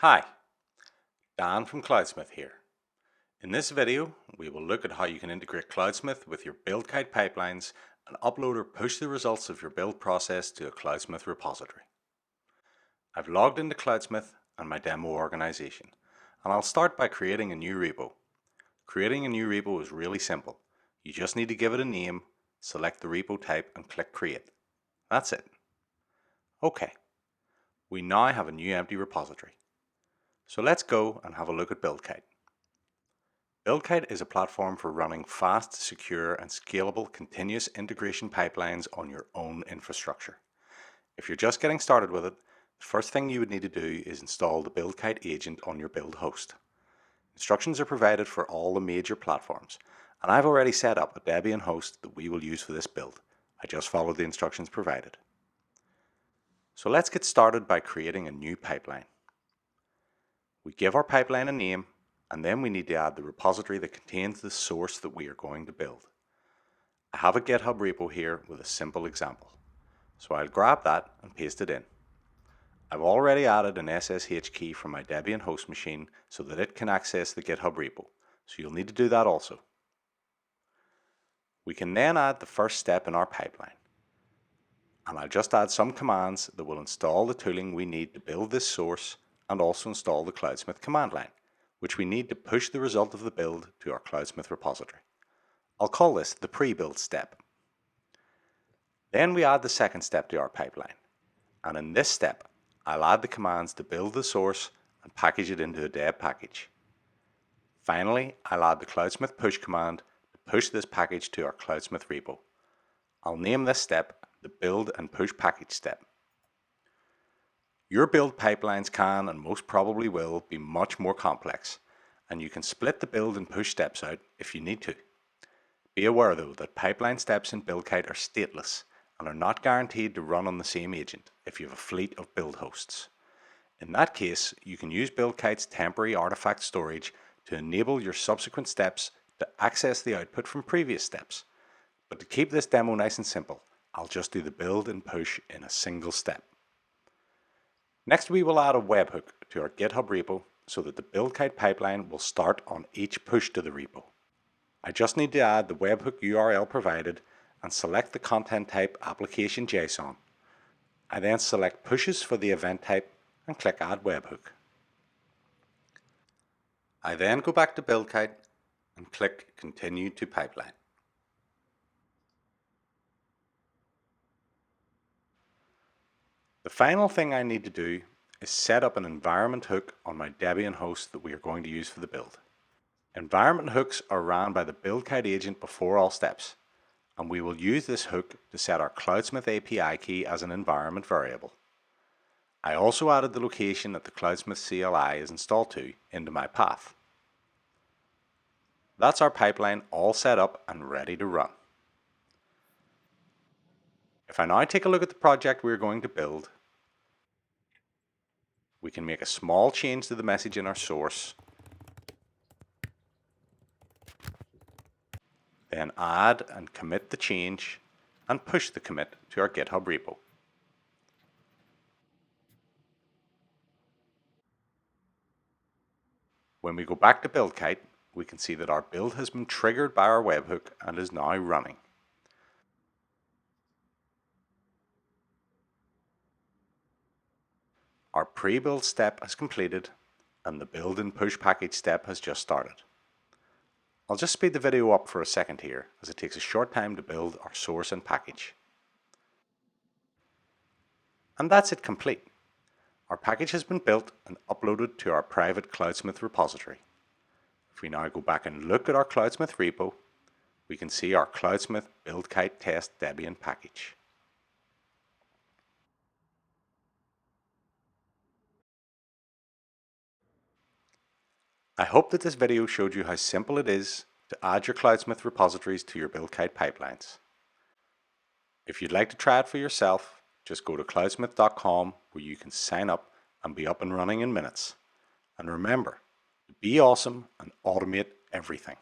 Hi, Dan from Cloudsmith here. In this video, we will look at how you can integrate Cloudsmith with your Buildkite pipelines and upload or push the results of your build process to a Cloudsmith repository. I've logged into Cloudsmith and my demo organization, and I'll start by creating a new repo. Creating a new repo is really simple. You just need to give it a name, select the repo type, and click Create. That's it. Okay, we now have a new empty repository. So let's go and have a look at Buildkite. Buildkite is a platform for running fast, secure, and scalable continuous integration pipelines on your own infrastructure. If you're just getting started with it, the first thing you would need to do is install the Buildkite agent on your build host. Instructions are provided for all the major platforms, and I've already set up a Debian host that we will use for this build. I just followed the instructions provided. So let's get started by creating a new pipeline. We give our pipeline a name, and then we need to add the repository that contains the source that we are going to build. I have a GitHub repo here with a simple example, so I'll grab that and paste it in. I've already added an SSH key from my Debian host machine so that it can access the GitHub repo, so you'll need to do that also. We can then add the first step in our pipeline, and I'll just add some commands that will install the tooling we need to build this source and also install the Cloudsmith command line, which we need to push the result of the build to our Cloudsmith repository. I'll call this the pre-build step. Then we add the second step to our pipeline, and in this step I'll add the commands to build the source and package it into a deb package. Finally, I'll add the Cloudsmith push command to push this package to our Cloudsmith repo. I'll name this step the build and push package step. Your build pipelines can and most probably will be much more complex, and you can split the build and push steps out if you need to. Be aware though that pipeline steps in Buildkite are stateless and are not guaranteed to run on the same agent if you have a fleet of build hosts. In that case, you can use Buildkite's temporary artifact storage to enable your subsequent steps to access the output from previous steps. But to keep this demo nice and simple, I'll just do the build and push in a single step. Next, we will add a webhook to our GitHub repo so that the Buildkite pipeline will start on each push to the repo. I just need to add the webhook URL provided and select the content type application JSON. I then select pushes for the event type and click Add Webhook. I then go back to Buildkite and click Continue to Pipeline. The final thing I need to do is set up an environment hook on my Debian host that we are going to use for the build. Environment hooks are ran by the Buildkite agent before all steps, and we will use this hook to set our Cloudsmith API key as an environment variable. I also added the location that the Cloudsmith CLI is installed to into my path. That's our pipeline all set up and ready to run. If I now take a look at the project we're going to build, we can make a small change to the message in our source, then add and commit the change and push the commit to our GitHub repo. When we go back to Buildkite, we can see that our build has been triggered by our webhook and is now running. Our pre-build step has completed and the build and push package step has just started. I'll just speed the video up for a second here as it takes a short time to build our source and package. And that's it complete. Our package has been built and uploaded to our private Cloudsmith repository. If we now go back and look at our Cloudsmith repo, we can see our Cloudsmith Buildkite test Debian package. I hope that this video showed you how simple it is to add your Cloudsmith repositories to your Buildkite pipelines. If you'd like to try it for yourself, just go to cloudsmith.com where you can sign up and be up and running in minutes. And remember, be awesome and automate everything.